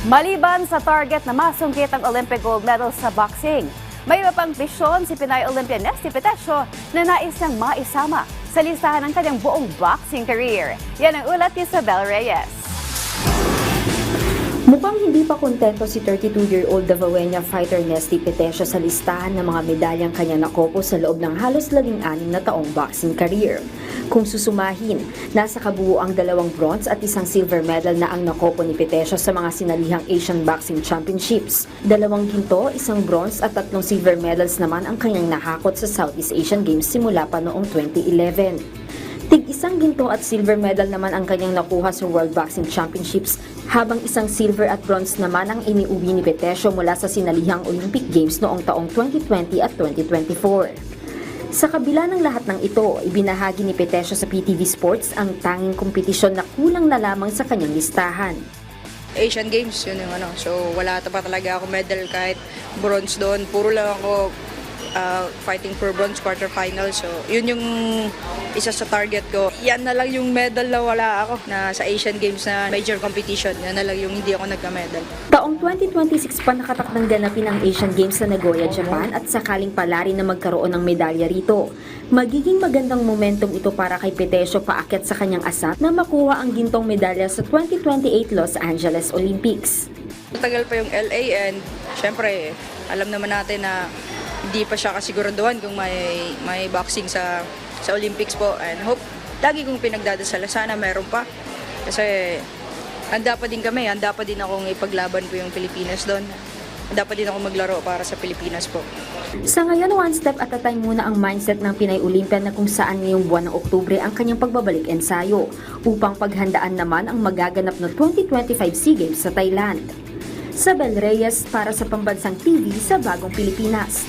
Maliban sa target na masungkit ang Olympic gold medal sa boxing, may iba pang misyon si Pinay Olympian Nesty Petesio na nais niyang maisama sa listahan ng kanyang buong boxing career. Yan ang ulat ni Isabel Reyes. Mukhang hindi pa kontento si 32-year-old Davaoeña fighter Nesty Petesio sa listahan ng mga medalyang kanya nakopo sa loob ng halos 16 na taong boxing career. Kung susumahin, nasa kabuo ang 2 bronze at 1 silver medal na ang nakopo ni Petesio sa mga sinalihang Asian Boxing Championships. 2 ginto, 1 bronze at 3 silver medals naman ang kanyang nahakot sa Southeast Asian Games simula pa noong 2011. Tig-1 ginto at silver medal naman ang kanyang nakuha sa World Boxing Championships, habang 1 silver at bronze naman ang iniuwi ni Petesio mula sa sinalihang Olympic Games noong taong 2020 at 2024. Sa kabila ng lahat ng ito, ibinahagi ni Petesio sa PTV Sports ang tanging kompetisyon na kulang na lamang sa kanyang listahan. Asian Games, yun yung ano. So, wala pa talaga ako medal kahit bronze doon. Puro lang ako fighting for bronze quarterfinal. So, yun yung isa sa target ko. Yan na lang yung medal na wala ako na sa Asian Games na major competition. Yan na lang yung hindi ako nagka-medal. Taong 2026 pa nakatakdang ganapin ang Asian Games sa Nagoya, Japan at sakaling pala rin na magkaroon ng medalya rito. Magiging magandang momentum ito para kay Petesio paakyat sa kanyang asat na makuha ang gintong medalya sa 2028 Los Angeles Olympics. Matagal pa yung LA and syempre alam naman natin na hindi pa siya kasiguraduhan kung may boxing sa Olympics po, and hope lagi kong pinagdadasal sana meron pa kasi handa pa din kami, handa pa din akong ipaglaban ko yung Pilipinas doon, handa pa din ako maglaro para sa Pilipinas po. Sa ngayon, one step at a time muna ang mindset ng Pinay Olympian na kung saan ngayong buwan ng Oktubre ang kanyang pagbabalik ensayo upang paghandaan naman ang magaganap na 2025 SEA Games sa Thailand. Isabel Reyes para sa Pambansang TV sa Bagong Pilipinas.